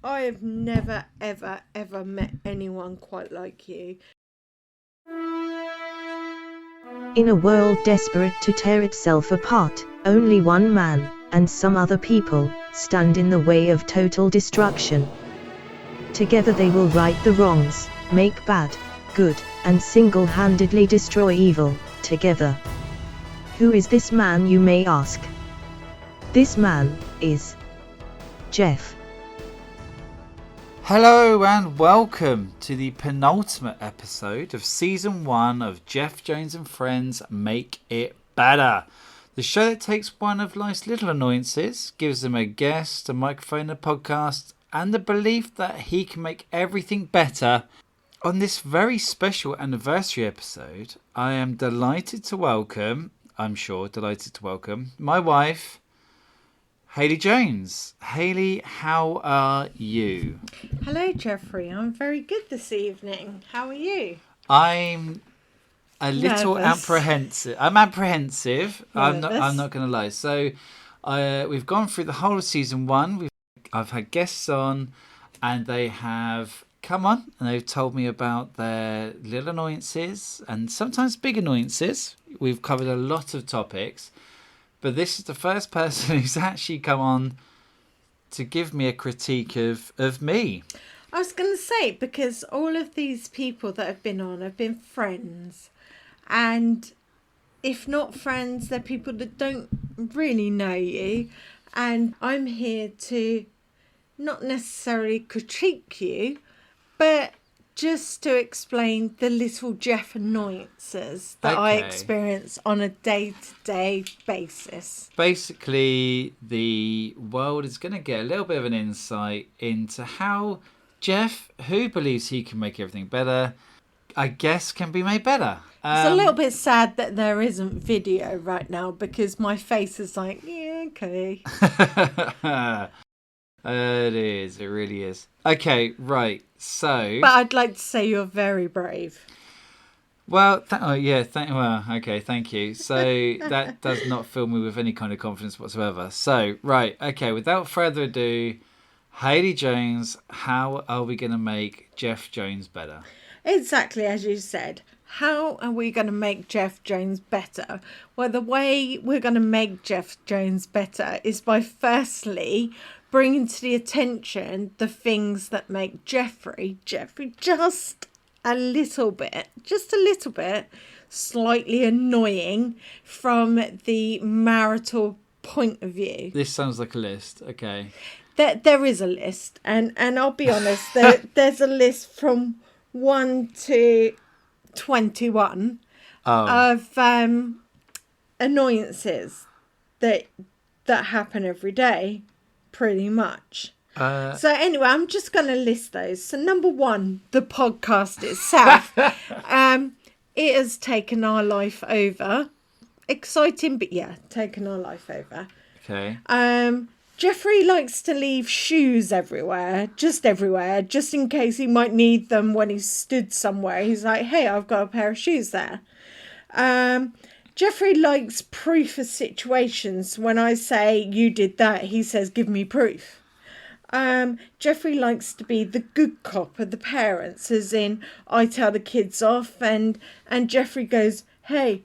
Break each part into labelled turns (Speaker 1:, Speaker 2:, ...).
Speaker 1: I have never, ever, ever met anyone quite like you.
Speaker 2: In a world desperate to tear itself apart, only one man, and some other people, stand in the way of total destruction. Together they will right the wrongs, make bad, good, and single-handedly destroy evil, together. Who is this man, you may ask? This man is Geoff.
Speaker 3: Hello and welcome to the penultimate episode of Season 1 of Geoff Jones and Friends Make It Better. The show that takes one of life's little annoyances, gives them a guest, a microphone, a podcast, and the belief that he can make everything better. On this very special anniversary episode, I am delighted to welcome my wife, Hayley Jones. Hayley, how are you?
Speaker 1: Hello, Jeffrey. I'm very good this evening. How are you?
Speaker 3: I'm a little
Speaker 1: Nervous.
Speaker 3: apprehensive. I'm apprehensive.
Speaker 1: Nervous.
Speaker 3: I'm not going to lie. So, we've gone through the whole of season 1. I've had guests on, and they have come on and they've told me about their little annoyances and sometimes big annoyances. We've covered a lot of topics. But this is the first person who's actually come on to give me a critique of me.
Speaker 1: I was going to say, because all of these people that have been on have been friends. And if not friends, they're people that don't really know you. And I'm here to not necessarily critique you, but just to explain the little Geoff annoyances that I
Speaker 3: Okay.
Speaker 1: experience on a day-to-day basis.
Speaker 3: Basically, the world is going to get a little bit of an insight into how Geoff, who believes he can make everything better, I guess can be made better.
Speaker 1: It's a little bit sad that there isn't video right now because my face is like, yeah, okay.
Speaker 3: It is. It really is. Okay, right. So,
Speaker 1: But I'd like to say you're very brave.
Speaker 3: well, okay, thank you. So that does not fill me with any kind of confidence whatsoever. So, right, okay, without further ado, Hayley Jones, how are we going to make Geoff Jones better?
Speaker 1: Exactly as you said. How are we going to make Geoff Jones better? Well, the way we're going to make Geoff Jones better is by firstly bringing to the attention the things that make Jeffrey just a little bit, slightly annoying from the marital point of view.
Speaker 3: This sounds like a list. Okay.
Speaker 1: There is a list, and I'll be honest, there's a list from 1 to 21 of annoyances that happen every day, pretty much. So anyway, I'm just going to list those. So number 1, the podcast itself. It has taken our life over. Exciting, but yeah, taken our life over.
Speaker 3: Okay.
Speaker 1: Jeffrey likes to leave shoes everywhere, just in case he might need them when he's stood somewhere. He's like, hey, I've got a pair of shoes there. Jeffrey likes proof of situations. When I say you did that, he says, give me proof. Jeffrey likes to be the good cop of the parents, as in I tell the kids off and Jeffrey goes, hey,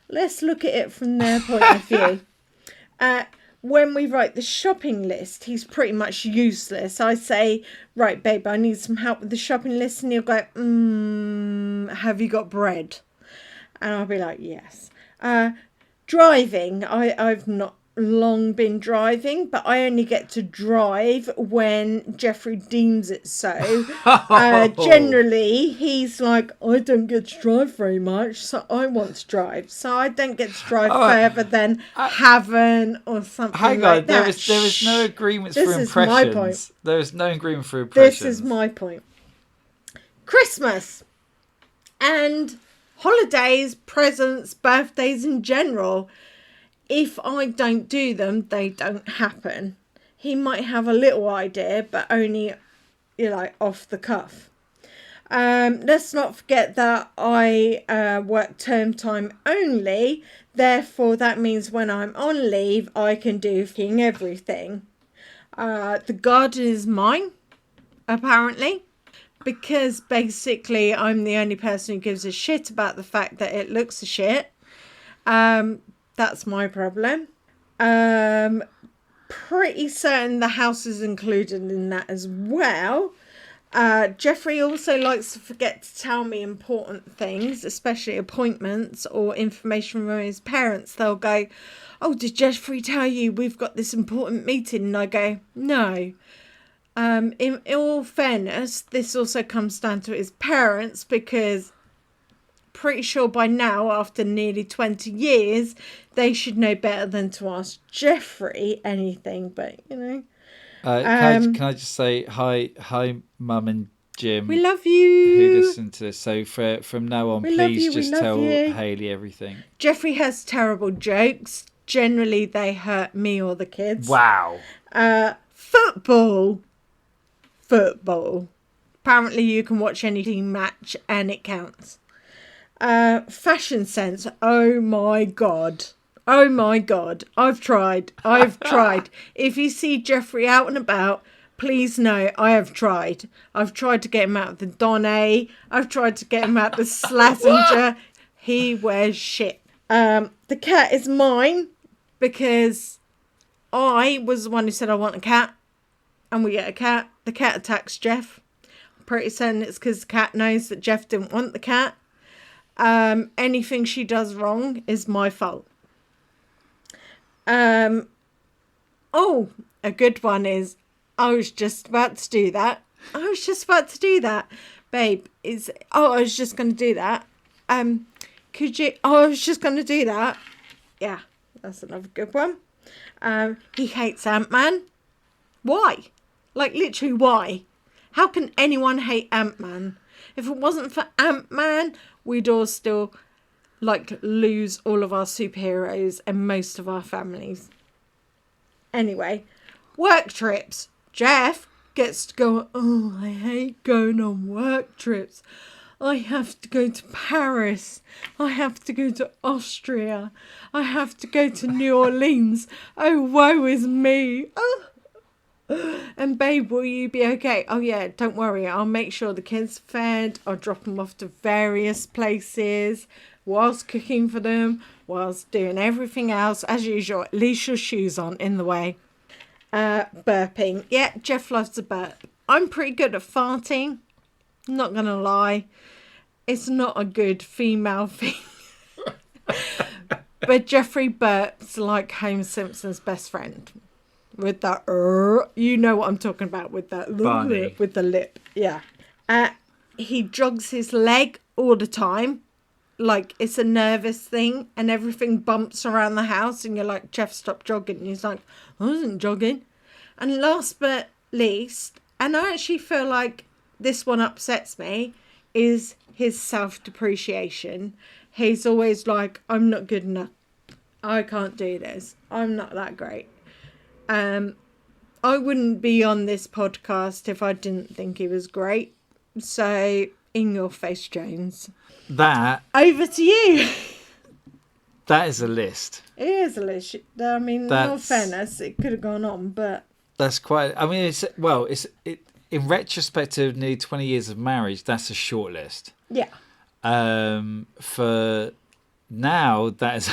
Speaker 1: let's look at it from their point of view. When we write the shopping list, he's pretty much useless. I say, right, babe, I need some help with the shopping list. And he'll go, have you got bread? And I'll be like, yes. Driving, I've not long been driving, but I only get to drive when Jeffrey deems it so. Generally, he's like, I don't get to drive very much, so I want to drive. So I don't get to drive further than Haven or something
Speaker 3: Hang
Speaker 1: like
Speaker 3: on,
Speaker 1: that.
Speaker 3: there was no agreements
Speaker 1: This
Speaker 3: for
Speaker 1: is my
Speaker 3: impressions.
Speaker 1: point.
Speaker 3: There was no agreement for impressions.
Speaker 1: This is my point. Christmas and holidays, presents, birthdays in general. If I don't do them, they don't happen. He might have a little idea, but only, off the cuff. Let's not forget that I work term time only. Therefore, that means when I'm on leave, I can do everything. The garden is mine, apparently, because basically I'm the only person who gives a shit about the fact that it looks a shit. That's my problem. Pretty certain the house is included in that as well. Jeffrey also likes to forget to tell me important things, especially appointments or information from his parents. They'll go, "Oh, did Jeffrey tell you we've got this important meeting?" And I go, "No." In all fairness, this also comes down to his parents, because pretty sure by now, after nearly 20 years, they should know better than to ask Jeffrey anything. But, you know.
Speaker 3: Can I just say hi, Mum and Jim.
Speaker 1: We love you.
Speaker 3: Who listen to this? So from now on, please just tell
Speaker 1: you.
Speaker 3: Hayley everything.
Speaker 1: Jeffrey has terrible jokes. Generally, they hurt me or the kids.
Speaker 3: Wow.
Speaker 1: Football. Apparently, you can watch any team match and it counts. Fashion sense. Oh my god. I've tried. If you see Jeffrey out and about, please know I have tried. I've tried to get him out of the Donnet. I've tried to get him out the Slazenger. He wears shit. The cat is mine because I was the one who said I want a cat, and we get a cat. The cat attacks Geoff. I'm pretty certain it's because the cat knows that Geoff didn't want the cat. Anything she does wrong is my fault. Oh, a good one is, I was just about to do that. Babe, I was just going to do that. Could you, I was just going to do that. Yeah, that's another good one. He hates Ant-Man. Why? Like, literally, why? How can anyone hate Ant-Man? If it wasn't for Ant-Man, we'd all still, lose all of our superheroes and most of our families. Anyway, work trips. Geoff gets to go, "Oh, I hate going on work trips. I have to go to Paris. I have to go to Austria. I have to go to New Orleans. Oh, woe is me. Oh. And babe, will you be okay? Oh yeah, don't worry. I'll make sure the kids are fed. I'll drop them off to various places whilst cooking for them, whilst doing everything else. As usual, at least your shoes on in the way." Burping. Yeah, Geoff loves a burp. I'm pretty good at farting. Not going to lie. It's not a good female thing. But Jeffrey burps like Homer Simpson's best friend. With that, you know what I'm talking about, with that
Speaker 3: Barney.
Speaker 1: With the lip. Yeah. He jogs his leg all the time. Like it's a nervous thing, and everything bumps around the house, and you're like, "Geoff, stop jogging." And he's like, "I wasn't jogging." And last but least, and I actually feel like this one upsets me, is his self-depreciation. He's always like, "I'm not good enough. I can't do this. I'm not that great." I wouldn't be on this podcast if I didn't think he was great. So, in your face, Jones.
Speaker 3: That
Speaker 1: Over to you.
Speaker 3: That is a list.
Speaker 1: It is a list. I mean, in all fairness, it could have gone on, but
Speaker 3: that's quite. I mean, in retrospect of nearly 20 years of marriage, that's a short list.
Speaker 1: Yeah.
Speaker 3: For now, that is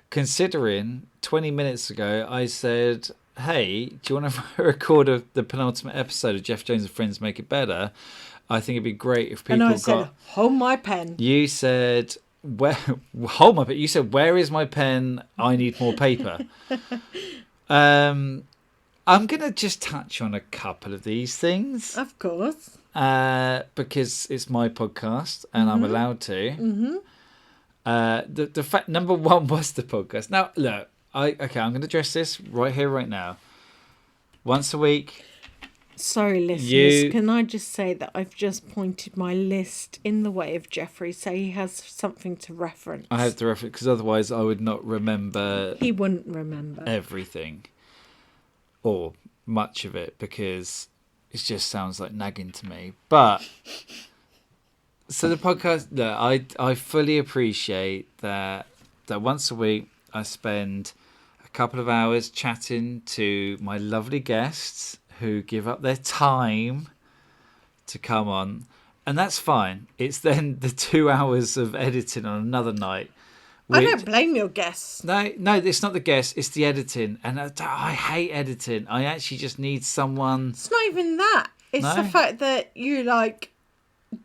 Speaker 3: considering 20 minutes ago, I said, "Hey, do you want to record the penultimate episode of Geoff Jones and Friends Make It Better? I think it'd be great if people
Speaker 1: and I said, hold my pen."
Speaker 3: You said, hold my pen. You said, "Where is my pen? I need more paper." I'm going to just touch on a couple of these things.
Speaker 1: Of course.
Speaker 3: Because it's my podcast and I'm allowed to. Mm-hmm. The fact, number one was the podcast. Now, look, I'm going to address this right here, right now. Once a week.
Speaker 1: Sorry, listeners. Can I just say that I've just pointed my list in the way of Jeffrey, so he has something to reference.
Speaker 3: I have to reference, because otherwise I would not remember.
Speaker 1: He wouldn't remember
Speaker 3: everything. Or much of it, because it just sounds like nagging to me. But so the podcast, look, I fully appreciate that once a week I spend a couple of hours chatting to my lovely guests who give up their time to come on. And that's fine. It's then the 2 hours of editing on another night.
Speaker 1: I don't blame your guests.
Speaker 3: No, it's not the guests. It's the editing. And I hate editing. I actually just need someone.
Speaker 1: It's not even that. It's
Speaker 3: No?
Speaker 1: the fact that you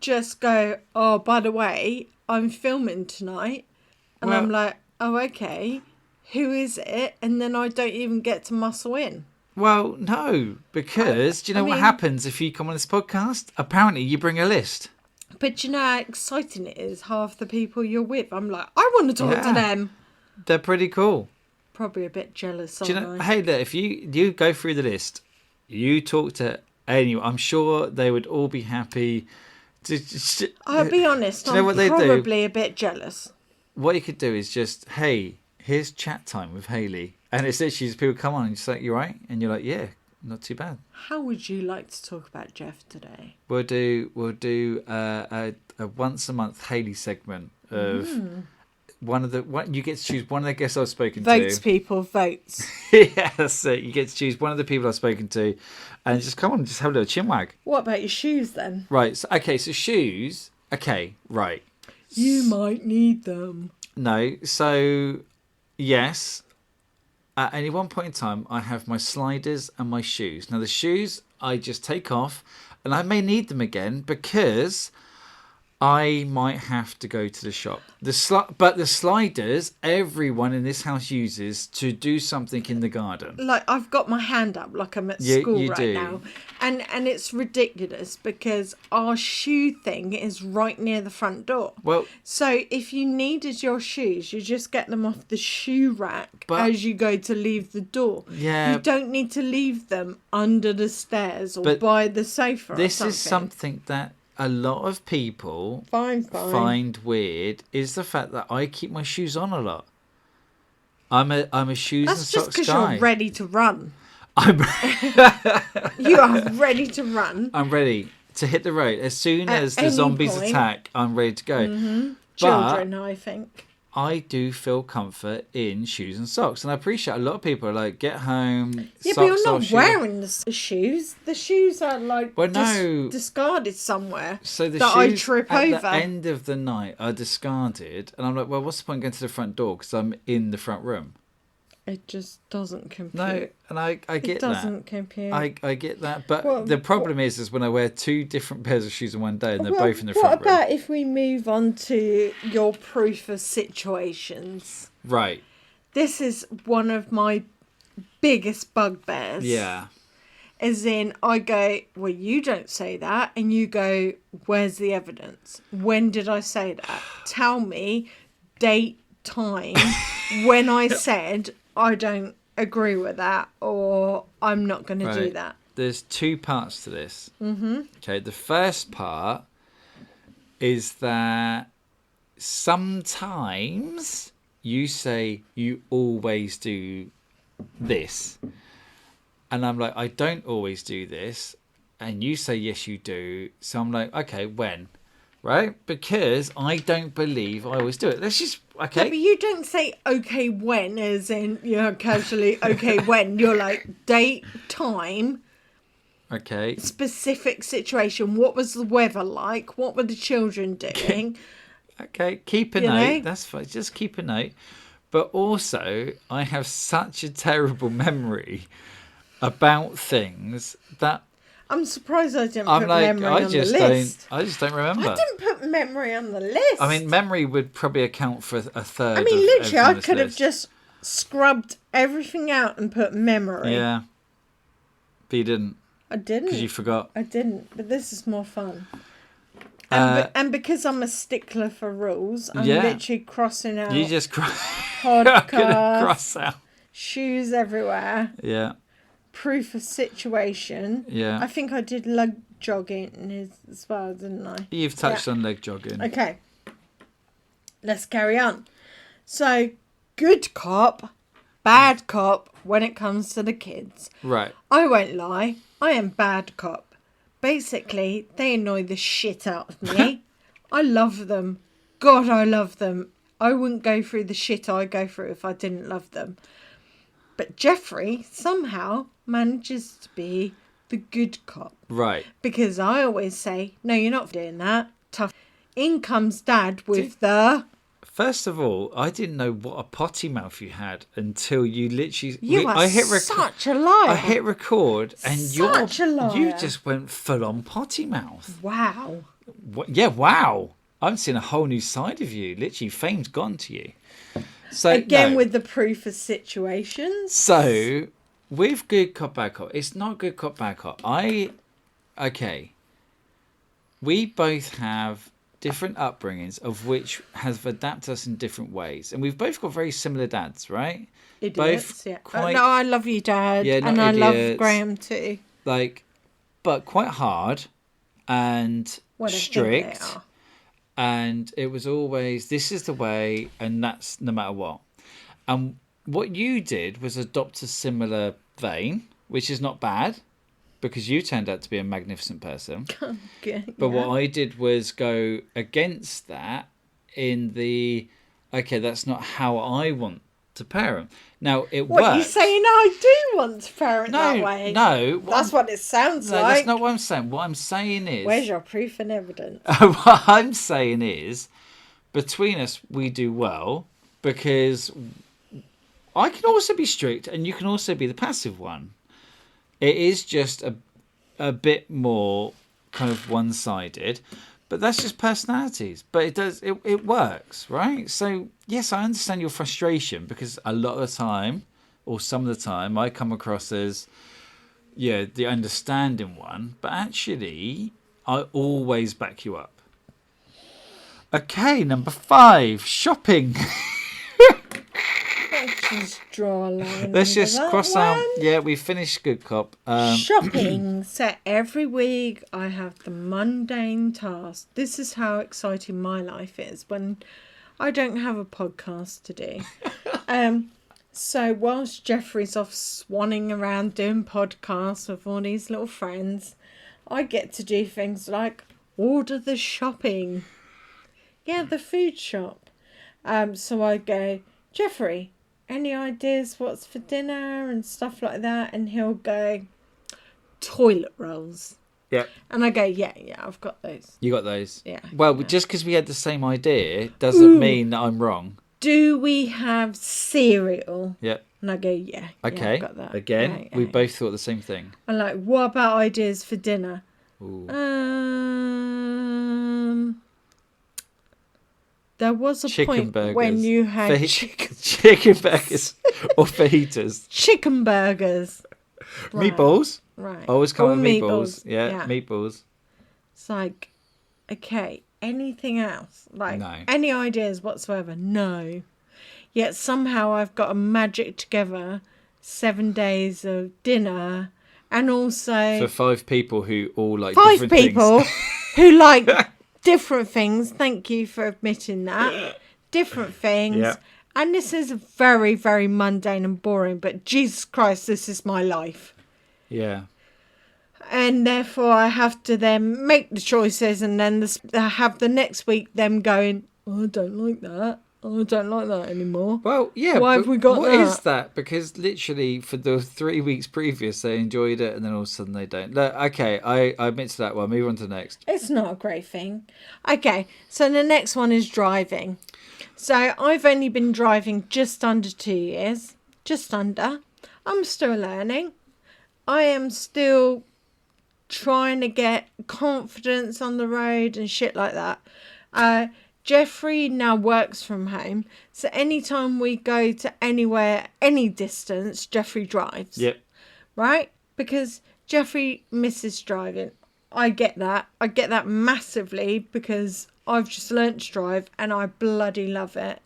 Speaker 1: just go, oh, by the way, I'm filming tonight. And
Speaker 3: Well-
Speaker 1: I'm like, oh, okay. Who is it? And then I don't even get to muscle in.
Speaker 3: Well, no, because do you know what happens if you come on this podcast? Apparently, you bring a list.
Speaker 1: But you know how exciting it is, half the people you're with. I'm like, I want to talk to them.
Speaker 3: They're pretty cool.
Speaker 1: Probably a bit jealous,
Speaker 3: Do you
Speaker 1: aren't
Speaker 3: know?
Speaker 1: I?
Speaker 3: Hey, look, if you go through the list, you talk to anyone, I'm sure they would all be happy.
Speaker 1: I'll be honest,
Speaker 3: Do you know
Speaker 1: I'm
Speaker 3: what they do?
Speaker 1: probably a bit jealous.
Speaker 3: What you could do is just, hey, here's chat time with Hayley. And it's literally just people come on and just like, you right? And you're like, yeah, not too bad.
Speaker 1: How would you like to talk about Geoff today?
Speaker 3: We'll do a once a month Hayley segment of you get to choose one of the guests I've spoken
Speaker 1: Votes,
Speaker 3: to.
Speaker 1: people, votes.
Speaker 3: Yeah, that's it. You get to choose one of the people I've spoken to, and just come on and just have a little chinwag.
Speaker 1: What about your shoes then?
Speaker 3: Right. So shoes. Okay. Right.
Speaker 1: You might need them.
Speaker 3: No. So yes. At any one point in time, I have my sliders and my shoes. Now, the shoes I just take off, and I may need them again because I might have to go to the shop. But the sliders, everyone in this house uses to do something in the garden.
Speaker 1: Like, I've got my hand up like I'm at school
Speaker 3: you
Speaker 1: right
Speaker 3: do.
Speaker 1: now. And it's ridiculous because our shoe thing is right near the front door.
Speaker 3: Well,
Speaker 1: So if you needed your shoes, you just get them off the shoe rack
Speaker 3: But-
Speaker 1: as you go to leave the door.
Speaker 3: Yeah.
Speaker 1: You don't need to leave them under the stairs or
Speaker 3: But
Speaker 1: by the sofa or
Speaker 3: this
Speaker 1: something.
Speaker 3: is something that a lot of people
Speaker 1: Fine.
Speaker 3: find weird is the fact that I keep my shoes on a lot. I'm a shoes
Speaker 1: That's
Speaker 3: and
Speaker 1: just
Speaker 3: socks
Speaker 1: because
Speaker 3: guy.
Speaker 1: you're ready to run.
Speaker 3: I'm
Speaker 1: You are ready to run.
Speaker 3: I'm ready to hit the road as soon
Speaker 1: At
Speaker 3: as the
Speaker 1: any
Speaker 3: zombies
Speaker 1: point.
Speaker 3: attack. I'm ready to go.
Speaker 1: Children, I think.
Speaker 3: I do feel comfort in shoes and socks, and I appreciate a lot of people are like, get home.
Speaker 1: Yeah,
Speaker 3: socks
Speaker 1: but you're
Speaker 3: or
Speaker 1: not
Speaker 3: shoes.
Speaker 1: wearing the shoes. The shoes are like
Speaker 3: Well, no.
Speaker 1: discarded somewhere
Speaker 3: So the
Speaker 1: that
Speaker 3: shoes
Speaker 1: I trip
Speaker 3: at
Speaker 1: over.
Speaker 3: the end of the night are discarded, and I'm like, well, what's the point going to the front door because I'm in the front room?
Speaker 1: It just doesn't compute.
Speaker 3: No, and I get
Speaker 1: it
Speaker 3: that.
Speaker 1: doesn't compute.
Speaker 3: I get that, but
Speaker 1: Well,
Speaker 3: the problem is when I wear two different pairs of shoes in one day and they're
Speaker 1: Well,
Speaker 3: both in the
Speaker 1: what
Speaker 3: front room.
Speaker 1: about if we move on to your proof of situations?
Speaker 3: Right.
Speaker 1: This is one of my biggest bugbears.
Speaker 3: Yeah.
Speaker 1: As in, I go, well, you don't say that. And you go, where's the evidence? When did I say that? Tell me, date, time, when I said I don't agree with that or I'm not going to do
Speaker 3: Right.
Speaker 1: that.
Speaker 3: There's two parts to this. Mm-hmm. Okay, the first part is that sometimes you say you always do this. And I'm like, I don't always do this. And you say, yes, you do. So I'm like, okay, when? Right? Because I don't believe I always do it. Let's just, okay.
Speaker 1: Yeah, but you don't say okay when, as in, casually, okay when. You're like, date, time,
Speaker 3: Okay.
Speaker 1: specific situation. What was the weather like? What were the children doing?
Speaker 3: Okay, keep a
Speaker 1: You
Speaker 3: note.
Speaker 1: know?
Speaker 3: That's fine. Just keep a note. But also, I have such a terrible memory about things that
Speaker 1: I'm surprised I didn't
Speaker 3: I'm
Speaker 1: put
Speaker 3: like,
Speaker 1: memory
Speaker 3: I
Speaker 1: on
Speaker 3: just
Speaker 1: the list.
Speaker 3: don't. I just don't remember.
Speaker 1: I didn't put memory on the list.
Speaker 3: I mean, memory would probably account for a third.
Speaker 1: I mean,
Speaker 3: of
Speaker 1: literally,
Speaker 3: everything
Speaker 1: I
Speaker 3: on this
Speaker 1: could have
Speaker 3: list.
Speaker 1: just scrubbed everything out and put memory.
Speaker 3: Yeah, but you didn't
Speaker 1: I didn't.
Speaker 3: because you forgot.
Speaker 1: I didn't, but this is more fun. And because I'm a stickler for rules, I'm
Speaker 3: Yeah.
Speaker 1: literally crossing out
Speaker 3: You just I'm gonna
Speaker 1: podcast,
Speaker 3: cross out.
Speaker 1: shoes everywhere,
Speaker 3: Yeah,
Speaker 1: proof of situation.
Speaker 3: yeah.
Speaker 1: I think I did leg jogging as well, didn't I?
Speaker 3: You've touched on leg jogging.
Speaker 1: Okay, let's carry on. So, good cop, bad cop when it comes to the kids.
Speaker 3: Right.
Speaker 1: I won't lie, I am bad cop. Basically, they annoy the shit out of me. I love them. God, I love them. I wouldn't go through the shit I go through if I didn't love them. But Jeffrey somehow manages to be the good cop.
Speaker 3: Right.
Speaker 1: Because I always say, no, you're not doing that. Tough. In comes Dad with the...
Speaker 3: First of all, I didn't know what a potty mouth you had until you literally...
Speaker 1: You are such a liar.
Speaker 3: I hit record and
Speaker 1: Such a liar.
Speaker 3: you just went full on potty mouth.
Speaker 1: Wow.
Speaker 3: Yeah, wow. I'm seeing a whole new side of you. Literally, fame's gone to you. So
Speaker 1: Again, with the proof of situations.
Speaker 3: So, with good cop, bad cop, it's not good cop, bad cop. Okay. We both have different upbringings of which have adapted us in different ways. And we've both got very similar dads, right?
Speaker 1: Idiots, yeah. No, I love you, Dad.
Speaker 3: Yeah,
Speaker 1: and I love Graham too.
Speaker 3: But quite hard and strict. And it was always, this is the way, and that's no matter what. And what you did was adopt a similar vein, which is not bad, because you turned out to be a magnificent person. But what I did was go against that in the, okay, that's not how I want to parent. Now, it works.
Speaker 1: What, you saying I do want to parent that way?
Speaker 3: No.
Speaker 1: That's what it sounds like.
Speaker 3: That's not what I'm saying. What I'm saying is...
Speaker 1: Where's your proof and evidence?
Speaker 3: What I'm saying is, between us, we do well, because I can also be strict, and you can also be the passive one. It is just a bit more kind of one-sided, but that's just personalities. But it works, right? So yes, I understand your frustration, because a lot of the time, or some of the time, I come across as the understanding one, but actually I always back you up. Okay, number 5, shopping.
Speaker 1: Let's just draw a line.
Speaker 3: Let's just cross out.
Speaker 1: one.
Speaker 3: Yeah, we finished good cop.
Speaker 1: Shopping. So every week I have the mundane task. This is how exciting my life is when I don't have a podcast to do. So whilst Jeffrey's off swanning around doing podcasts with all these little friends, I get to do things like order the shopping. Yeah, the food shop. So I go, Jeffrey, any ideas what's for dinner and stuff like that? And he'll go, toilet rolls.
Speaker 3: Yeah.
Speaker 1: And I go, yeah, I've got those.
Speaker 3: You got those?
Speaker 1: Yeah.
Speaker 3: Well, just because we had the same idea doesn't mean that I'm wrong.
Speaker 1: Do we have cereal?
Speaker 3: Yeah.
Speaker 1: And I go, yeah.
Speaker 3: Okay.
Speaker 1: I've got that.
Speaker 3: Again,
Speaker 1: Yeah.
Speaker 3: we both thought the same thing.
Speaker 1: I'm like, what about ideas for dinner?
Speaker 3: Ooh.
Speaker 1: There was a
Speaker 3: Chicken
Speaker 1: point
Speaker 3: burgers.
Speaker 1: when you had
Speaker 3: chicken burgers or fajitas.
Speaker 1: Chicken burgers. Right.
Speaker 3: Meatballs.
Speaker 1: Right.
Speaker 3: Always come
Speaker 1: Or
Speaker 3: with meatballs. Yeah, meatballs.
Speaker 1: It's like, okay, anything else? Like,
Speaker 3: No.
Speaker 1: any ideas whatsoever? No. Yet somehow I've got to magic together 7 days of dinner and also...
Speaker 3: For 5 people who all like
Speaker 1: 5
Speaker 3: different
Speaker 1: people
Speaker 3: things.
Speaker 1: who like different things. Thank you for admitting that. Different things.
Speaker 3: Yeah.
Speaker 1: And this is very, very mundane and boring, but Jesus Christ, this is my life.
Speaker 3: Yeah.
Speaker 1: And therefore I have to then make the choices and then have the next week them going, oh, I don't like that. Oh, I don't like that anymore.
Speaker 3: Well, yeah.
Speaker 1: Why have we got
Speaker 3: What
Speaker 1: that?
Speaker 3: is that? Because literally for the 3 weeks previous, they enjoyed it, and then all of a sudden they don't. Look, okay, I admit to that one. Move on to the next.
Speaker 1: It's not a great thing. Okay, so the next one is driving. So I've only been driving just under 2 years. Just under. I'm still learning. I am still trying to get confidence on the road and shit like that. Jeffrey now works from home, so anytime we go to anywhere, any distance, Jeffrey drives.
Speaker 3: Yep.
Speaker 1: Right? Because Jeffrey misses driving. I get that. I get that massively because I've just learnt to drive and I bloody love it.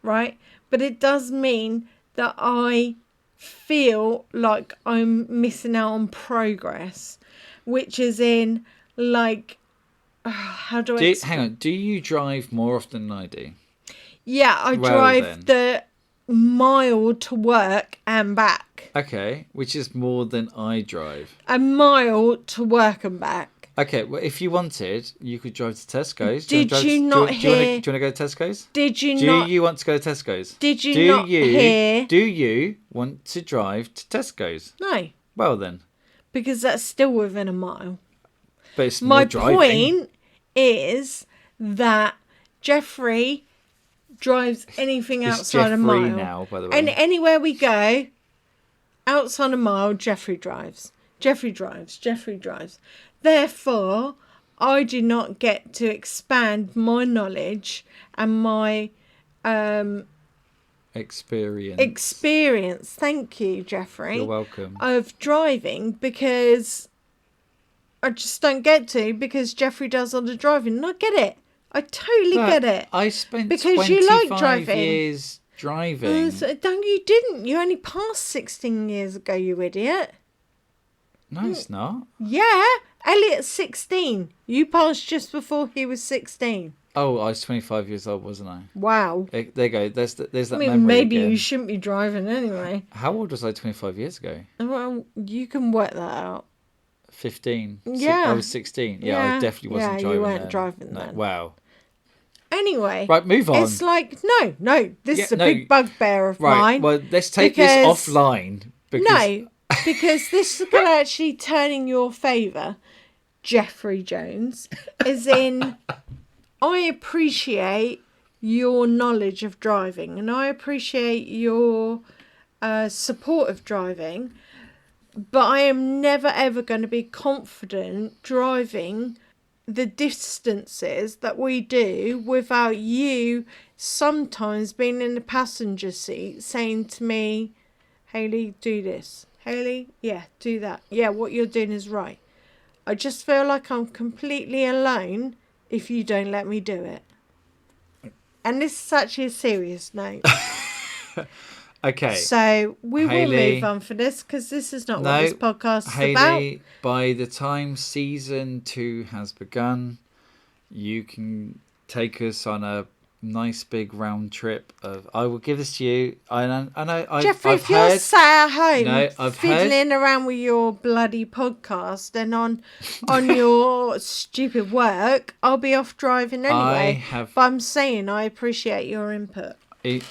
Speaker 1: Right? But it does mean that I feel like I'm missing out on progress, which is in like... how do I explain?
Speaker 3: Hang on, do you drive more often than I do?
Speaker 1: Yeah, I drive the mile to work and back.
Speaker 3: Okay, which is more than I drive.
Speaker 1: A mile to work and back.
Speaker 3: Okay, well, if you wanted, you could drive to Tesco's.
Speaker 1: Did you
Speaker 3: Do
Speaker 1: not
Speaker 3: you want
Speaker 1: hear?
Speaker 3: to go to Tesco's?
Speaker 1: Did you
Speaker 3: Do
Speaker 1: not?
Speaker 3: you want to go to Tesco's?
Speaker 1: Did you not hear?
Speaker 3: Do you want to drive to Tesco's?
Speaker 1: No,
Speaker 3: Well then,
Speaker 1: because that's still within a mile.
Speaker 3: but it's
Speaker 1: My
Speaker 3: more driving.
Speaker 1: point is that Jeffrey drives anything
Speaker 3: It's
Speaker 1: outside a
Speaker 3: Jeffrey
Speaker 1: mile.
Speaker 3: now, by the way.
Speaker 1: And anywhere we go, outside a mile, Jeffrey drives. Jeffrey drives. Jeffrey drives. Therefore, I do not get to expand my knowledge and my experience. Thank you, Jeffrey.
Speaker 3: You're welcome.
Speaker 1: Of driving, because I just don't get to, because Jeffrey does all the driving. And I get it. I totally get it.
Speaker 3: I spent
Speaker 1: Because
Speaker 3: 25
Speaker 1: you like driving.
Speaker 3: years driving.
Speaker 1: Don't you didn't. You only passed 16 years ago, you idiot.
Speaker 3: No, it's not.
Speaker 1: Yeah, Elliot's 16. You passed just before he was 16.
Speaker 3: Oh, I was 25 years old, wasn't I?
Speaker 1: Wow.
Speaker 3: There you go. There's that
Speaker 1: I mean,
Speaker 3: memory
Speaker 1: maybe
Speaker 3: again.
Speaker 1: you shouldn't be driving anyway.
Speaker 3: How old was I 25 years ago?
Speaker 1: Well, you can work that out.
Speaker 3: 15.
Speaker 1: Yeah.
Speaker 3: I was 16. Yeah, I definitely wasn't driving
Speaker 1: you weren't
Speaker 3: then.
Speaker 1: driving
Speaker 3: No,
Speaker 1: then.
Speaker 3: wow.
Speaker 1: Anyway.
Speaker 3: Right, move on.
Speaker 1: It's like, no. This is a
Speaker 3: no.
Speaker 1: big bugbear of
Speaker 3: Right,
Speaker 1: mine.
Speaker 3: well, let's take this offline. Because...
Speaker 1: No, because this is going to actually turn in your favour, Jeffrey Jones, as in, I appreciate your knowledge of driving and I appreciate your support of driving, but I am never ever going to be confident driving the distances that we do without you sometimes being in the passenger seat saying to me, Hayley, do this. Hayley, yeah, do that. Yeah, what you're doing is right. I just feel like I'm completely alone if you don't let me do it. And this is actually a serious note.
Speaker 3: Okay.
Speaker 1: So we
Speaker 3: Hayley,
Speaker 1: will move on for this, because this is not what this podcast is
Speaker 3: Hayley,
Speaker 1: about.
Speaker 3: by the time season 2 has begun, you can take us on a nice big round trip. I will give this to you. I know.
Speaker 1: Jeffrey,
Speaker 3: I've
Speaker 1: if you're
Speaker 3: heard,
Speaker 1: sat at home
Speaker 3: I've
Speaker 1: fiddling around with your bloody podcast and on your stupid work, I'll be off driving anyway. But I'm saying I appreciate your input.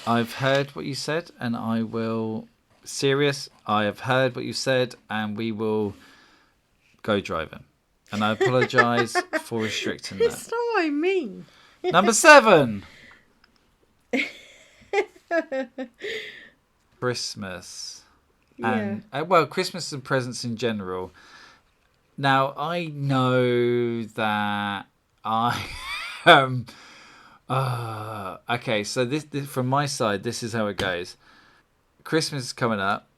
Speaker 3: I've heard what you said, and I will... Serious, I have heard what you said, and we will go driving. And I apologise for restricting that.
Speaker 1: That's not what I mean.
Speaker 3: Number 7. Christmas. And Christmas and presents in general. Now, I know that I okay, so this from my side, this is how it goes. Christmas is coming up.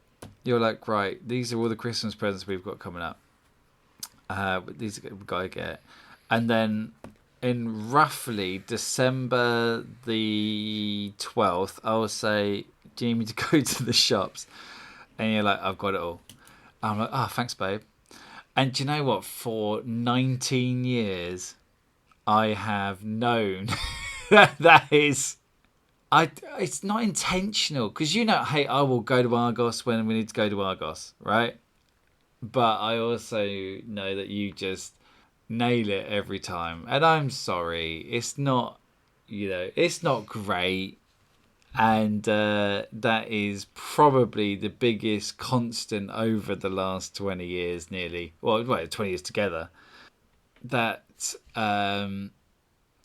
Speaker 3: You're like, right, these are all the Christmas presents we've got coming up. These we've got to get. And then in roughly December the 12th, I will say, do you need me to go to the shops? And you're like, I've got it all. I'm like, oh, thanks, babe. And do you know what? For 19 years, I have known that is... it's not intentional. Because hey, I will go to Argos when we need to go to Argos, right? But I also know that you just nail it every time. And I'm sorry. It's not, it's not great. And that is probably the biggest constant over the last 20 years, nearly. Well, 20 years together. That, I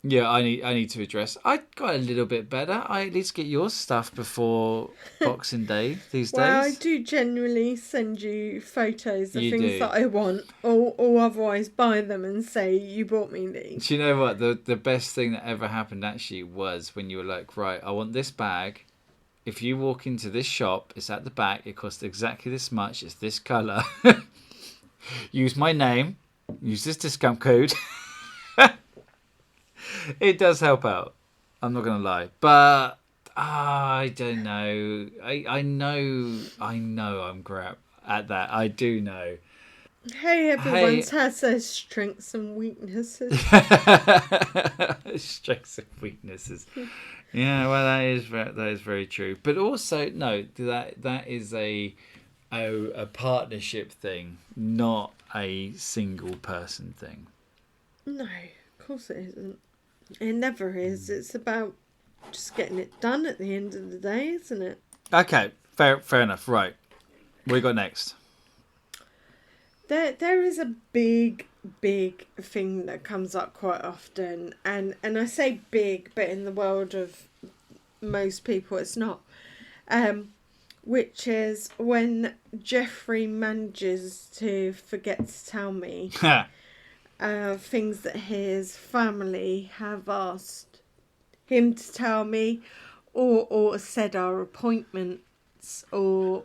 Speaker 3: need to address. I got a little bit better. I at least get your stuff before Boxing Day these days.
Speaker 1: Well, I do generally send you photos of
Speaker 3: You
Speaker 1: things
Speaker 3: do.
Speaker 1: that I want, or otherwise buy them and say, you bought me these.
Speaker 3: Do you know what? The best thing that ever happened actually was when you were like, right, I want this bag. If you walk into this shop, it's at the back. It costs exactly this much. It's this colour. Use my name. Use this discount code. It does help out. I'm not going to lie. But I don't know. I know I'm crap at that. I do know.
Speaker 1: Hey, everyone has their strengths and weaknesses.
Speaker 3: Strengths and weaknesses. Yeah, well, that is very true. But also, no, that is a a partnership thing, not a single person thing.
Speaker 1: No, of course it isn't. It never is. It's about just getting it done at the end of the day, isn't it?
Speaker 3: Okay, fair enough. Right, what we got next?
Speaker 1: There is a big thing that comes up quite often, and I say big, but in the world of most people it's not, which is when Jeffrey manages to forget to tell me things that his family have asked him to tell me, or said our appointments or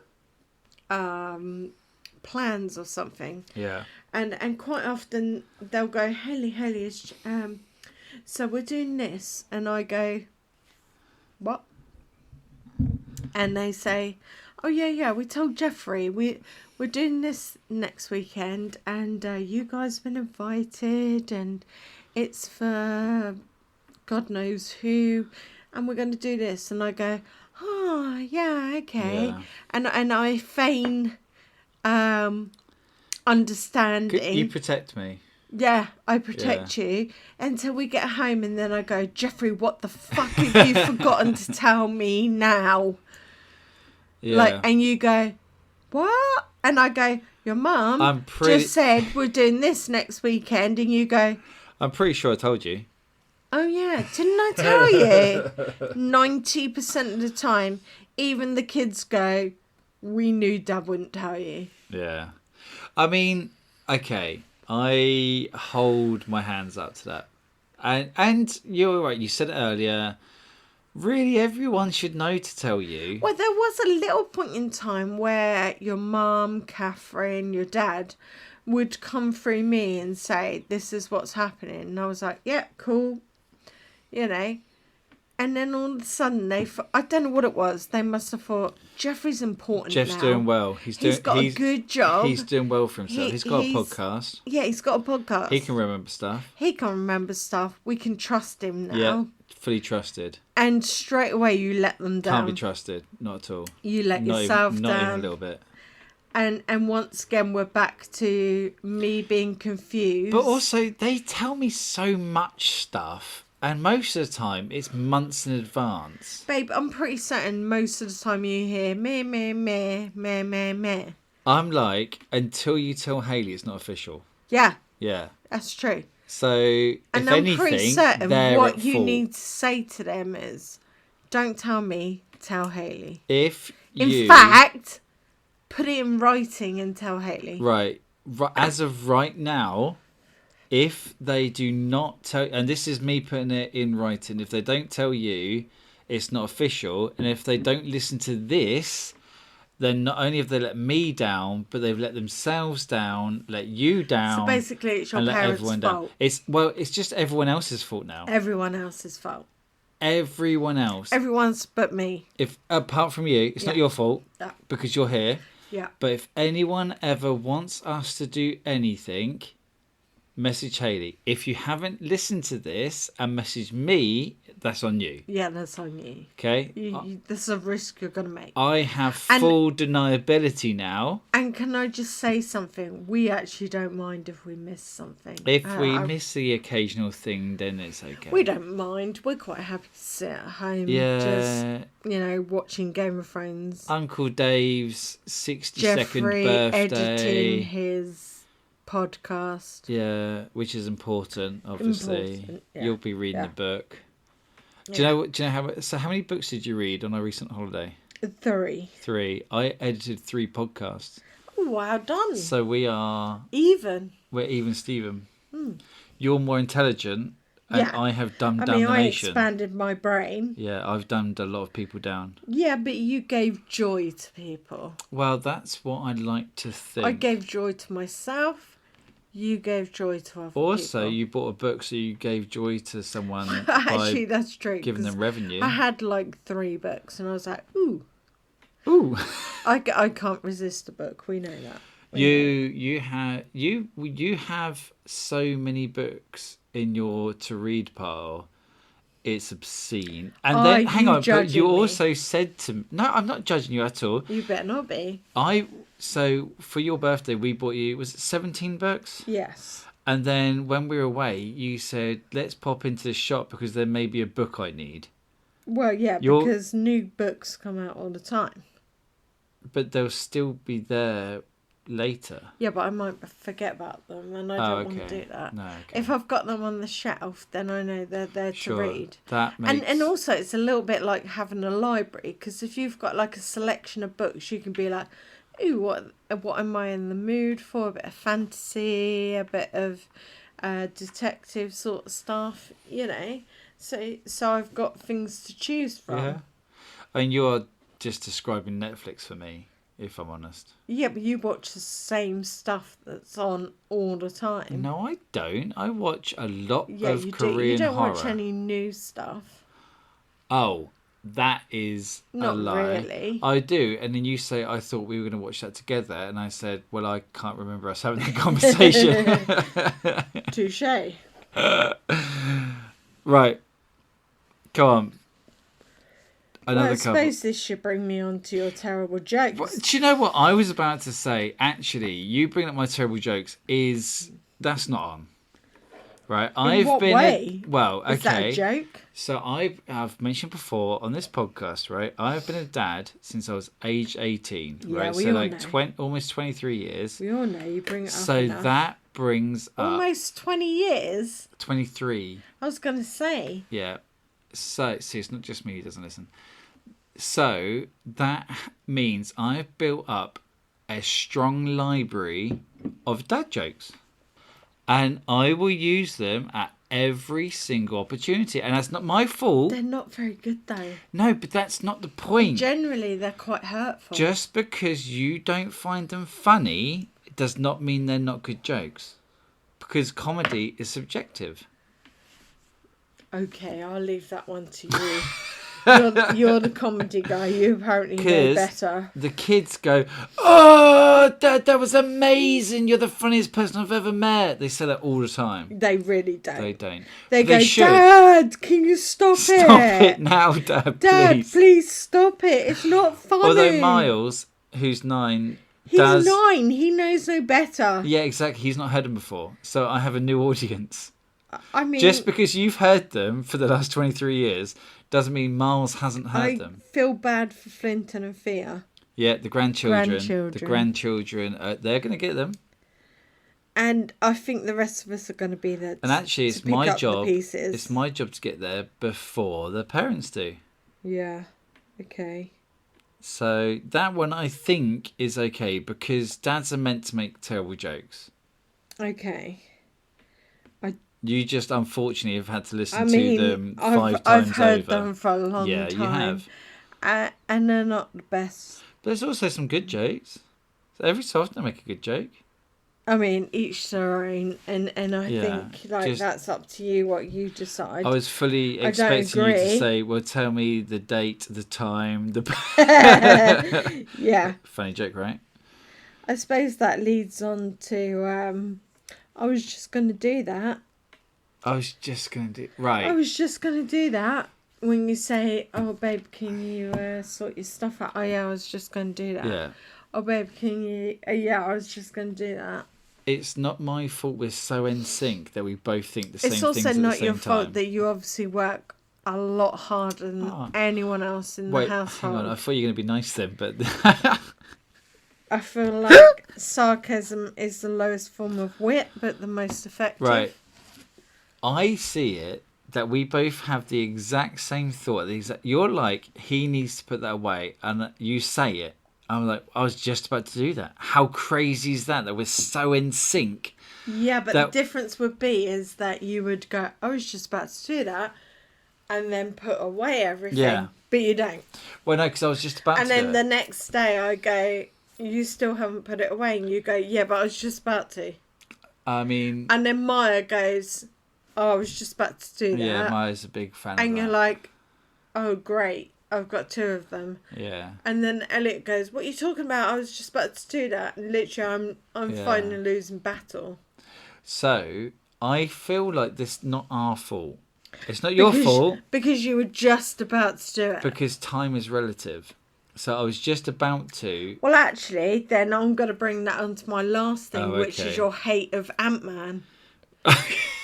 Speaker 1: plans or something.
Speaker 3: Yeah.
Speaker 1: And quite often they'll go, Hayley, so we're doing this, and I go, what? And they say, oh yeah, we told Jeffrey we're doing this next weekend, and you guys have been invited, and it's for God knows who, and we're going to do this. And I go, oh yeah, okay.
Speaker 3: Yeah.
Speaker 1: And I feign understanding.
Speaker 3: You protect me.
Speaker 1: Yeah, I protect you until we get home, and then I go, Jeffrey, what the fuck have you forgotten to tell me now?
Speaker 3: Yeah.
Speaker 1: Like, and you go, what? And I go, your mum just said we're doing this next weekend, and you go,
Speaker 3: I'm pretty sure I told you.
Speaker 1: oh yeah, didn't I tell you? 90% of the time, even the kids go, we knew Dad wouldn't tell you.
Speaker 3: Yeah. I mean, okay, I hold my hands up to that. And you're right, you said it earlier, really everyone should know to tell you.
Speaker 1: Well, there was a little point in time where your mum, Catherine, your dad would come through me and say, this is what's happening. And I was like, yeah, cool. You know. And then all of a sudden, I don't know what it was. They must have thought, Jeffrey's important
Speaker 3: Jeff's
Speaker 1: now.
Speaker 3: doing well. He's got
Speaker 1: a good job.
Speaker 3: He's doing well for himself. He's got a podcast.
Speaker 1: Yeah, he's got a podcast.
Speaker 3: He can remember stuff.
Speaker 1: We can trust him now.
Speaker 3: Yeah, fully trusted.
Speaker 1: And straight away, you let them down.
Speaker 3: Can't be trusted. Not at all.
Speaker 1: You let yourself down.
Speaker 3: Not even a little bit.
Speaker 1: And once again, we're back to me being confused.
Speaker 3: But also, they tell me so much stuff. And most of the time, it's months in advance.
Speaker 1: Babe, I'm pretty certain most of the time you hear meh, meh, meh, meh, meh, meh.
Speaker 3: I'm like, until you tell Hayley it's not official.
Speaker 1: Yeah.
Speaker 3: Yeah.
Speaker 1: That's true.
Speaker 3: So,
Speaker 1: and
Speaker 3: if
Speaker 1: I'm
Speaker 3: anything,
Speaker 1: pretty certain
Speaker 3: they're
Speaker 1: what
Speaker 3: at
Speaker 1: you
Speaker 3: fault.
Speaker 1: need to say to them is, don't tell me, tell Hayley.
Speaker 3: If you...
Speaker 1: In fact, put it in writing and tell Hayley.
Speaker 3: Right. As of right now... If they do not tell, and this is me putting it in writing, if they don't tell you, it's not official. And if they don't listen to this, then not only have they let me down, but they've let themselves down, let you down.
Speaker 1: So basically, it's your parents' fault.
Speaker 3: It's just everyone else's fault now.
Speaker 1: Everyone else's fault.
Speaker 3: Everyone else.
Speaker 1: Everyone's but me.
Speaker 3: If apart from you, it's not your fault because you're here.
Speaker 1: Yeah.
Speaker 3: But if anyone ever wants us to do anything, message Hayley. If you haven't listened to this and message me, that's on you.
Speaker 1: Yeah, that's on you.
Speaker 3: Okay?
Speaker 1: This is a risk you're going to make.
Speaker 3: I have full deniability now.
Speaker 1: And can I just say something? We actually don't mind if we miss something.
Speaker 3: If we miss the occasional thing, then it's okay.
Speaker 1: We don't mind. We're quite happy to sit at home just, watching Game of Thrones.
Speaker 3: Uncle Dave's 62nd birthday.
Speaker 1: Editing his podcast.
Speaker 3: Yeah, which is important, obviously.
Speaker 1: Yeah.
Speaker 3: You'll be reading the book. Do you know how many books did you read on our recent holiday?
Speaker 1: 3.
Speaker 3: 3. I edited 3 podcasts.
Speaker 1: Oh, well done.
Speaker 3: So we are
Speaker 1: even.
Speaker 3: We're even, Stephen. You're more intelligent, and I have dumbed down the nation.
Speaker 1: I expanded my brain.
Speaker 3: Yeah, I've dumbed a lot of people down.
Speaker 1: Yeah, but you gave joy to people.
Speaker 3: Well, that's what I'd like to think.
Speaker 1: I gave joy to myself. You gave joy to other people.
Speaker 3: Also, you bought a book, so you gave joy to someone
Speaker 1: Actually, that's true.
Speaker 3: Giving them revenue.
Speaker 1: I had like 3 books, and I was like, ooh.
Speaker 3: Ooh.
Speaker 1: I can't resist a book. We know that.
Speaker 3: You have so many books in your to read pile, It's obscene. And
Speaker 1: Are
Speaker 3: then, hang
Speaker 1: you
Speaker 3: on, but you
Speaker 1: judging me?
Speaker 3: also said to... No, I'm not judging you at all.
Speaker 1: You better not be.
Speaker 3: So, for your birthday, we bought you, was it 17 books?
Speaker 1: Yes.
Speaker 3: And then when we were away, you said, let's pop into the shop because there may be a book I need.
Speaker 1: Well, yeah,
Speaker 3: You're-
Speaker 1: because new books come out all the time.
Speaker 3: But they'll still be there later.
Speaker 1: Yeah, but I might forget about them, and I don't want to do that.
Speaker 3: No, okay.
Speaker 1: If I've got them on the shelf, then I know they're there to read.
Speaker 3: That makes...
Speaker 1: And also, it's a little bit like having a library, because if you've got like a selection of books, you can be like, ooh, what am I in the mood for? A bit of fantasy, a bit of detective sort of stuff, you know. So I've got things to choose from.
Speaker 3: Yeah. I mean, you're just describing Netflix for me, if I'm honest.
Speaker 1: Yeah, but you watch the same stuff that's on all the time.
Speaker 3: No, I don't. I watch a lot
Speaker 1: Yeah,
Speaker 3: of
Speaker 1: you
Speaker 3: Korean
Speaker 1: do. You don't
Speaker 3: horror.
Speaker 1: watch any new stuff.
Speaker 3: Oh, that is
Speaker 1: Not
Speaker 3: a lie.
Speaker 1: really.
Speaker 3: I do. And then you say, I thought we were going to watch that together. And I said, well, I can't remember us having that conversation.
Speaker 1: Touche.
Speaker 3: Right. Come on.
Speaker 1: Well,
Speaker 3: Another
Speaker 1: I
Speaker 3: couple.
Speaker 1: suppose this should bring me on to your terrible jokes.
Speaker 3: Well, do you know what I was about to say? Actually, you bring up my terrible jokes that's not on. Right?
Speaker 1: In what way?
Speaker 3: Well, okay.
Speaker 1: Is that a joke?
Speaker 3: So I've mentioned before on this podcast, right? I've been a dad since I was age 18,
Speaker 1: Yeah,
Speaker 3: right?
Speaker 1: we
Speaker 3: So
Speaker 1: all
Speaker 3: like
Speaker 1: know.
Speaker 3: Almost 23 years.
Speaker 1: We all know you bring it up
Speaker 3: So
Speaker 1: enough.
Speaker 3: that brings up
Speaker 1: Almost 20 years?
Speaker 3: 23.
Speaker 1: I was going to say.
Speaker 3: Yeah. So see, it's not just me who doesn't listen. So that means I've built up a strong library of dad jokes. And I will use them at every single opportunity. And that's not my fault.
Speaker 1: They're not very good, though.
Speaker 3: No, but that's not the point.
Speaker 1: Generally, they're quite hurtful.
Speaker 3: Just because you don't find them funny, it does not mean they're not good jokes. Because comedy is subjective.
Speaker 1: Okay, I'll leave that one to you. You're the comedy guy. You apparently know better.
Speaker 3: The kids go, oh, Dad, that was amazing. You're the funniest person I've ever met. They say that all the time.
Speaker 1: They really don't.
Speaker 3: They don't.
Speaker 1: They
Speaker 3: But
Speaker 1: go,
Speaker 3: should.
Speaker 1: Dad, can you stop it?
Speaker 3: Stop it now, Dad,
Speaker 1: Dad,
Speaker 3: please.
Speaker 1: stop it. It's not funny.
Speaker 3: Although Miles, who's 9,
Speaker 1: He's
Speaker 3: does...
Speaker 1: 9. He knows no better.
Speaker 3: Yeah, exactly. He's not heard them before. So I have a new audience.
Speaker 1: I mean...
Speaker 3: Just because you've heard them for the last 23 years doesn't mean Miles hasn't heard them.
Speaker 1: I feel bad for Flint and Afia.
Speaker 3: Yeah, the grandchildren.
Speaker 1: Grandchildren.
Speaker 3: The grandchildren, they're going to get them.
Speaker 1: And I think the rest of us are going to be there.
Speaker 3: And actually, it's
Speaker 1: to pick
Speaker 3: my
Speaker 1: up
Speaker 3: job.
Speaker 1: The pieces.
Speaker 3: It's my job to get there before the parents do.
Speaker 1: Yeah. Okay.
Speaker 3: So that one I think is okay because dads are meant to make terrible jokes.
Speaker 1: Okay.
Speaker 3: You just unfortunately have had to listen to them 5 times
Speaker 1: I've heard
Speaker 3: over.
Speaker 1: them for a long time.
Speaker 3: Yeah, you have.
Speaker 1: And they're not the best.
Speaker 3: But there's also some good jokes. So every so often I make a good joke.
Speaker 1: I mean, each their own, and I think that's up to you what you decide.
Speaker 3: I was fully expecting you to say, well, tell me the date, the time,
Speaker 1: Yeah.
Speaker 3: Funny joke, right?
Speaker 1: I suppose that leads on to, I was just going to do that.
Speaker 3: I was just going to do... Right.
Speaker 1: I was just going to do that. When you say, oh, babe, can you sort your stuff out? Oh, yeah, I was just going to do that.
Speaker 3: Yeah.
Speaker 1: Oh, babe, can you... yeah, I was just going to do that.
Speaker 3: It's not my fault we're so in sync that we both think the same
Speaker 1: It's
Speaker 3: things at
Speaker 1: also
Speaker 3: the
Speaker 1: not
Speaker 3: same
Speaker 1: your
Speaker 3: time.
Speaker 1: fault that you obviously work a lot harder than anyone else in the household.
Speaker 3: Hang on. I thought you were going to be nice then, but...
Speaker 1: I feel like sarcasm is the lowest form of wit, but the most effective.
Speaker 3: Right. I see it that we both have the exact same thought. You're like, he needs to put that away, and you say it. I'm like, I was just about to do that. How crazy is that we're so in sync?
Speaker 1: Yeah, but the difference would be is that you would go, I was just about to do that, and then put away everything.
Speaker 3: Yeah.
Speaker 1: But you don't.
Speaker 3: Well, no, because I was just about to
Speaker 1: do it. And then the next day I go, you still haven't put it away, and you go, yeah, but I was just about to.
Speaker 3: I mean...
Speaker 1: And then Maya goes, oh, I was just about to do that.
Speaker 3: Yeah, Maya's a big fan of that.
Speaker 1: And you're like, oh, great. I've got 2 of them.
Speaker 3: Yeah.
Speaker 1: And then Elliot goes, what are you talking about? I was just about to do that. And literally, I'm fighting a losing battle.
Speaker 3: So, I feel like this is not our fault. It's not your fault.
Speaker 1: Because you were just about to do it.
Speaker 3: Because time is relative. So I was just about to.
Speaker 1: Well, actually, then I'm going to bring that on to my last thing, which
Speaker 3: okay.
Speaker 1: is your hate of Ant-Man.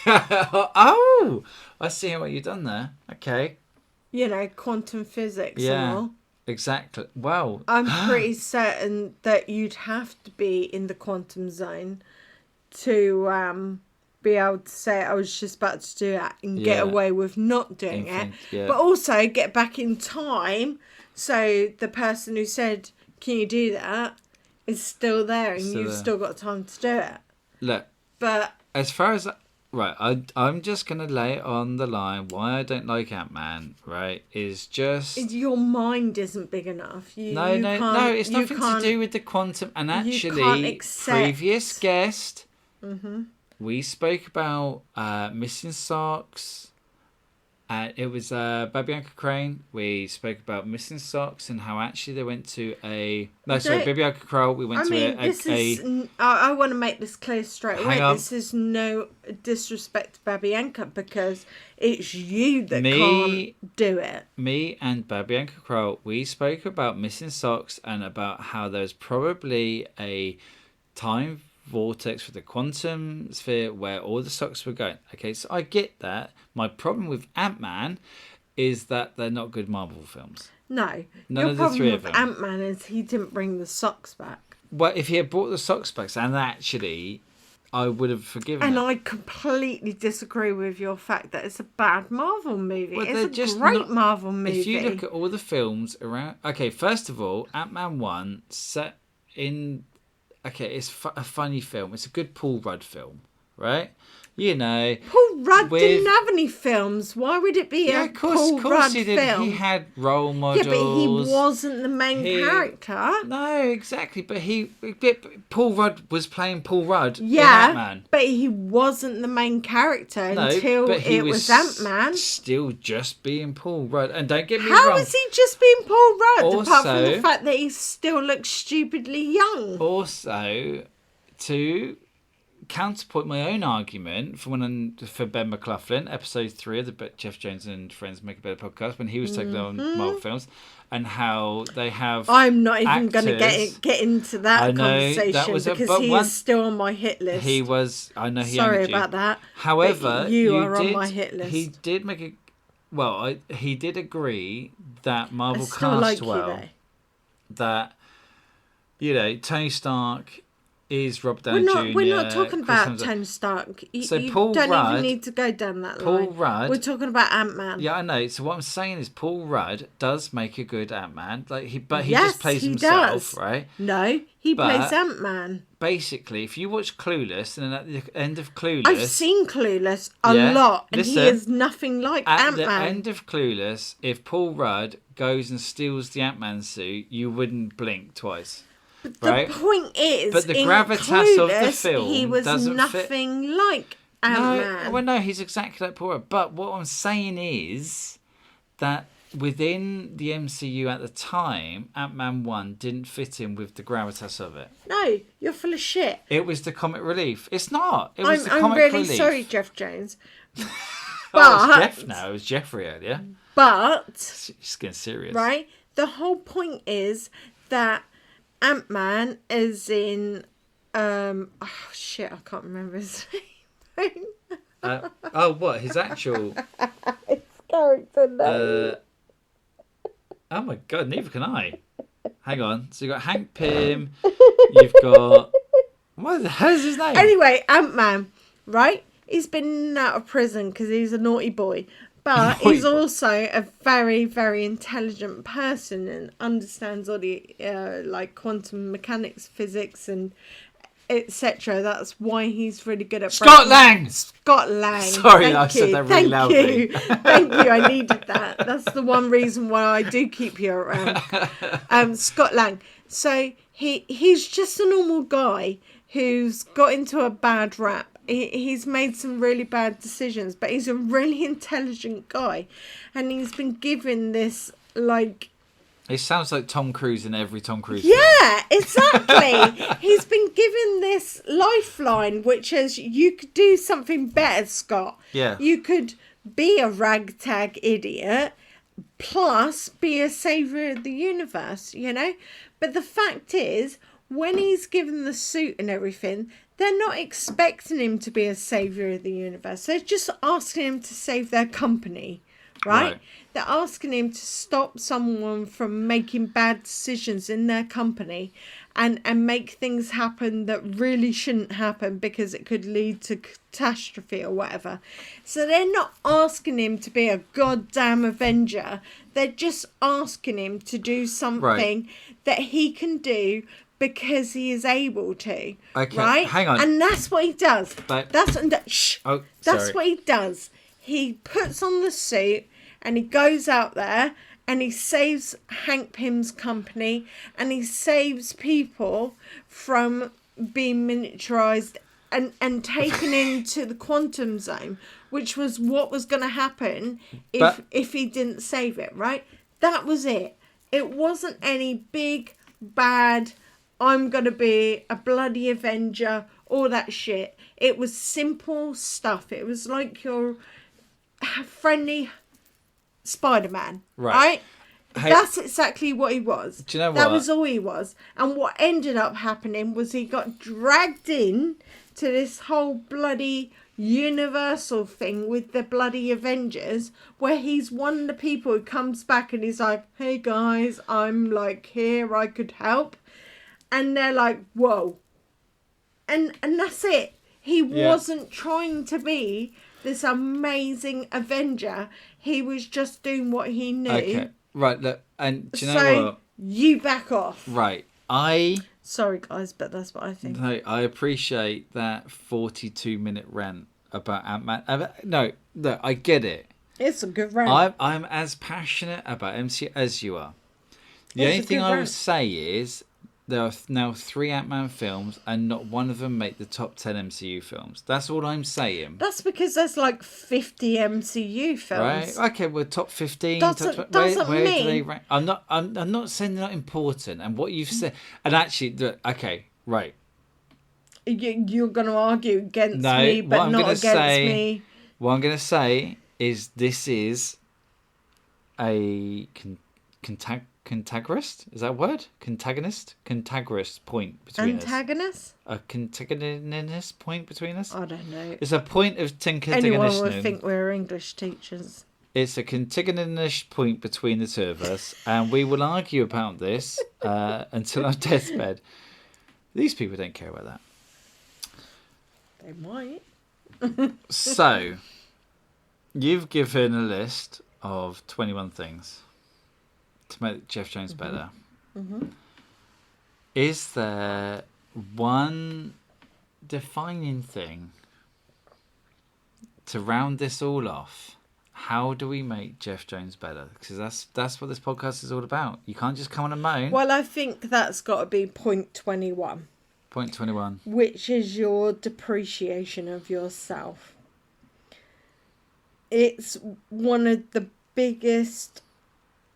Speaker 3: Oh! I see what you've done there. Okay.
Speaker 1: You know, quantum physics and all.
Speaker 3: Exactly. Wow.
Speaker 1: I'm pretty certain that you'd have to be in the quantum zone to be able to say I was just about to do that and get away with not doing it.
Speaker 3: Yeah.
Speaker 1: But also get back in time so the person who said, can you do that, is still there and you've still got time to do it.
Speaker 3: Look.
Speaker 1: But
Speaker 3: as far as... Right, I'm just going to lay it on the line. Why I don't like Ant-Man, right, is just...
Speaker 1: Your mind isn't big enough.
Speaker 3: No, it's nothing to do with the quantum. And actually, previous guest, we spoke about missing socks. It was Babianca Crane. We spoke about missing socks and how actually they went to a... No, sorry, Babianca Crane. We went
Speaker 1: I want to make this clear straight away.
Speaker 3: on.
Speaker 1: This is no disrespect to Babianca because it's you that can't do it.
Speaker 3: Me and Babianca Crane, we spoke about missing socks and about how there's probably a time vortex for the quantum sphere where all the socks were going. Okay, so I get that. My problem with Ant-Man is that they're not good Marvel films.
Speaker 1: No.
Speaker 3: None of the three of them.
Speaker 1: Ant-Man is he didn't bring the socks back.
Speaker 3: Well, if he had brought the socks back, and actually, I would have forgiven
Speaker 1: And
Speaker 3: it.
Speaker 1: I completely disagree with your fact that it's a bad Marvel movie.
Speaker 3: Well,
Speaker 1: it's a great Marvel movie.
Speaker 3: If you look at all the films around... Okay, first of all, Ant-Man 1 set in... Okay, it's a funny film. It's a good Paul Rudd film, right? You know,
Speaker 1: Paul Rudd didn't have any films. Why would it be a Paul Rudd
Speaker 3: he did.
Speaker 1: film?
Speaker 3: He had role models.
Speaker 1: Yeah, but he wasn't the main character.
Speaker 3: No, exactly. But Paul Rudd was playing Paul Rudd.
Speaker 1: Yeah,
Speaker 3: in Ant-Man.
Speaker 1: but he wasn't the main character until it was Ant-Man.
Speaker 3: Still just being Paul Rudd. And don't get me
Speaker 1: wrong.
Speaker 3: How
Speaker 1: is he just being Paul Rudd?
Speaker 3: Also,
Speaker 1: apart from the fact that he still looks stupidly young.
Speaker 3: Also, to counterpoint my own argument for Ben McLaughlin, episode 3 of the Geoff Jones and Friends Make a Better podcast, when he was taking on Marvel films, and how they have...
Speaker 1: I'm not even going to get into that conversation because he is still on my hit list.
Speaker 3: He was... I know he...
Speaker 1: Sorry about that.
Speaker 3: However,
Speaker 1: you are on my hit list.
Speaker 3: He did make a... Well, he did agree that Marvel
Speaker 1: cast
Speaker 3: like well. That, you know, Tony Stark... is Robert Downey Jr.
Speaker 1: We're not talking about Tony Stark. You don't even need to go down that line.
Speaker 3: Paul Rudd.
Speaker 1: We're talking about Ant-Man.
Speaker 3: Yeah, I know. So what I'm saying is Paul Rudd does make a good Ant-Man. He just plays himself, right?
Speaker 1: No, he plays Ant-Man.
Speaker 3: Basically, if you watch Clueless, and at the end of Clueless...
Speaker 1: I've seen Clueless a lot, and he is nothing like Ant-Man.
Speaker 3: At the end of Clueless, if Paul Rudd goes and steals the Ant-Man suit, you wouldn't blink twice.
Speaker 1: But the point is,
Speaker 3: but the gravitas of the film
Speaker 1: he was nothing like Ant-Man.
Speaker 3: No, he's exactly like Paul Rudd. But what I'm saying is that within the MCU at the time, Ant-Man 1 didn't fit in with the gravitas of it.
Speaker 1: No, you're full of shit.
Speaker 3: It was the comic relief. It's not. It was the comic
Speaker 1: relief. I'm really sorry, Geoff Jones. But
Speaker 3: it's Geoff now. It was Jeffrey earlier.
Speaker 1: But
Speaker 3: she's getting serious,
Speaker 1: right? The whole point is that Ant-Man is in I can't remember his name.
Speaker 3: What? His actual
Speaker 1: his character name.
Speaker 3: Oh my god, neither can I. Hang on. So you got Hank Pym, you've got... What the hell is his name?
Speaker 1: Anyway, Ant-Man, right? He's been out of prison because he's a naughty boy. But he's also a very, very intelligent person and understands all the like quantum mechanics, physics, and etc. That's why he's really good at
Speaker 3: Scott Lang. Sorry, I said that really loudly.
Speaker 1: Thank you. I needed that. That's the one reason why I do keep you around. Scott Lang. So he's just a normal guy who's got into a bad rap. He's made some really bad decisions, but he's a really intelligent guy, and he's been given this like...
Speaker 3: It sounds like Tom Cruise in every Tom Cruise film.
Speaker 1: Yeah, exactly. He's been given this lifeline, which is you could do something better, Scott.
Speaker 3: Yeah.
Speaker 1: You could be a ragtag idiot, plus be a saviour of the universe, you know? But the fact is, when he's given the suit and everything, they're not expecting him to be a saviour of the universe. They're just asking him to save their company, right? They're asking him to stop someone from making bad decisions in their company and make things happen that really shouldn't happen because it could lead to catastrophe or whatever. So they're not asking him to be a goddamn Avenger. They're just asking him to do something that he can do because he is able to.
Speaker 3: Okay,
Speaker 1: right?
Speaker 3: hang on.
Speaker 1: And that's what he does.
Speaker 3: But,
Speaker 1: That's
Speaker 3: sorry.
Speaker 1: what he does. He puts on the suit and he goes out there and he saves Hank Pym's company and he saves people from being miniaturized and taken into the quantum zone, which was what was going to happen if he didn't save it, right? That was it. It wasn't any big, bad, I'm going to be a bloody Avenger, all that shit. It was simple stuff. It was like your friendly Spider-Man, right?
Speaker 3: Hey,
Speaker 1: that's exactly what he was.
Speaker 3: Do you know
Speaker 1: that
Speaker 3: what?
Speaker 1: was all he was. And what ended up happening was he got dragged in to this whole bloody universal thing with the bloody Avengers, where he's one of the people who comes back and he's like, hey guys, I'm like here, I could help. And they're like, whoa. And that's it. He wasn't trying to be this amazing Avenger. He was just doing what he knew.
Speaker 3: Okay, right, look, and do you know what?
Speaker 1: You back off.
Speaker 3: Right,
Speaker 1: Sorry, guys, but that's what I think.
Speaker 3: No, I appreciate that 42-minute rant about Ant-Man. No, look, I get it.
Speaker 1: It's a good rant.
Speaker 3: I'm as passionate about MCU as you are. The only thing I will say is there are now 3 Ant-Man films and not one of them make the top 10 MCU films. That's all I'm saying.
Speaker 1: That's because there's like 50 MCU films.
Speaker 3: Right? Okay, we're top 15.
Speaker 1: Doesn't
Speaker 3: where
Speaker 1: mean...
Speaker 3: do they rank? I'm not saying they're not important. And what you've said... And actually, okay, right.
Speaker 1: You're going to argue against me, but not against me.
Speaker 3: What I'm going to say is this is a Contagonist? Is that a word? Contagonist point between
Speaker 1: Antagonist?
Speaker 3: us. A contagonist point between us?
Speaker 1: I don't know.
Speaker 3: It's a point of
Speaker 1: Anyone would think we're English teachers.
Speaker 3: It's a contagonist point between the two of us, and we will argue about this until our deathbed. These people don't care about that.
Speaker 1: They might.
Speaker 3: So, you've given a list of 21 things to make Geoff Jones better.
Speaker 1: Mm-hmm.
Speaker 3: Is there one defining thing to round this all off? How do we make Geoff Jones better? Because that's what this podcast is all about. You can't just come on and moan.
Speaker 1: Well, I think that's got to be point 21.
Speaker 3: Point 21.
Speaker 1: Which is your depreciation of yourself. It's one of the biggest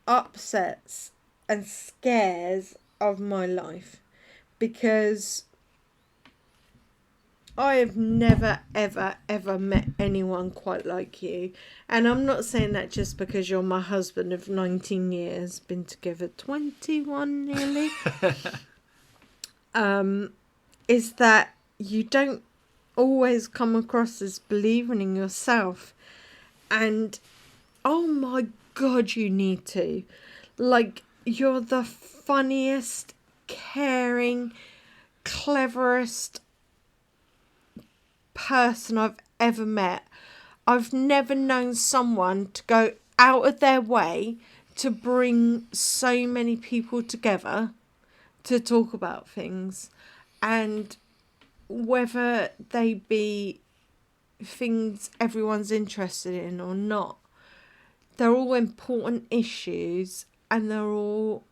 Speaker 1: upsets and scares of my life, because I have never ever met anyone quite like you. And I'm not saying that just because you're my husband of 19 years, been together 21 nearly. Is that you don't always come across as believing in yourself. And oh my God, you need to. Like, you're the funniest, caring, cleverest person I've ever met. I've never known someone to go out of their way to bring so many people together to talk about things. And whether they be things everyone's interested in or not, they're all important issues and they all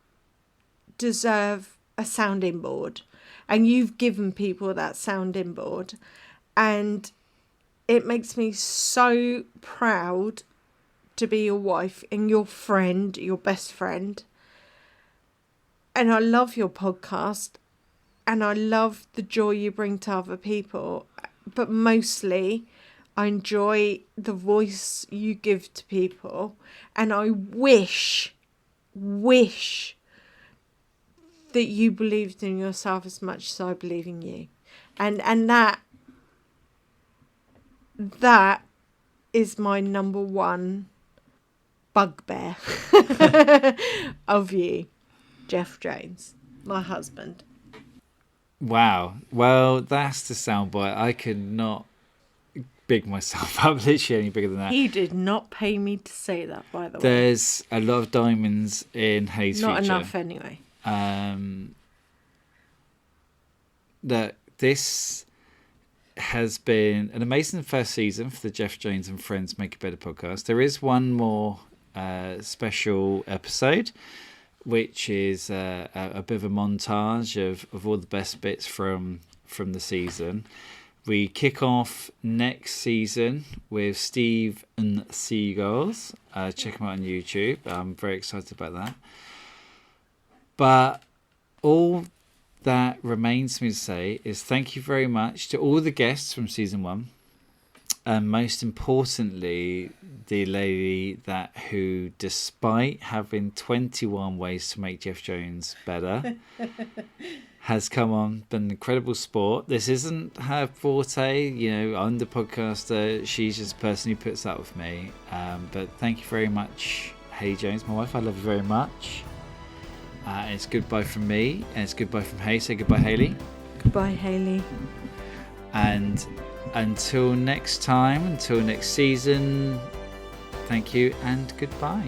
Speaker 1: deserve a sounding board. And you've given people that sounding board. And it makes me so proud to be your wife and your friend, your best friend. And I love your podcast. And I love the joy you bring to other people. But mostly, I enjoy the voice you give to people, and I wish that you believed in yourself as much as I believe in you. And that is my number one bugbear of you, Geoff Jones, my husband.
Speaker 3: Wow. Well, that's the soundbite. I could not big myself up literally any bigger than that.
Speaker 1: He did not pay me to say that, by the way.
Speaker 3: There's a lot of diamonds in Hayes'
Speaker 1: Not
Speaker 3: future.
Speaker 1: enough anyway.
Speaker 3: That this has been an amazing first season for the Geoff Jones and Friends Make It Better podcast. There is one more special episode, which is a bit of a montage of all the best bits from the season. We kick off next season with Steve and Seagulls. Check them out on YouTube. I'm very excited about that. But all that remains for me to say is thank you very much to all the guests from season 1. And most importantly, the lady who, despite having 21 ways to make Geoff Jones better, has come on, been an incredible sport. This isn't her forte, I'm the podcaster. She's just the person who puts up with me. But thank you very much, Hayley Jones, my wife. I love you very much. It's goodbye from me, and it's goodbye from Hay. Say goodbye, Hayley.
Speaker 1: Goodbye, Hayley.
Speaker 3: And until next time, until next season, thank you and goodbye.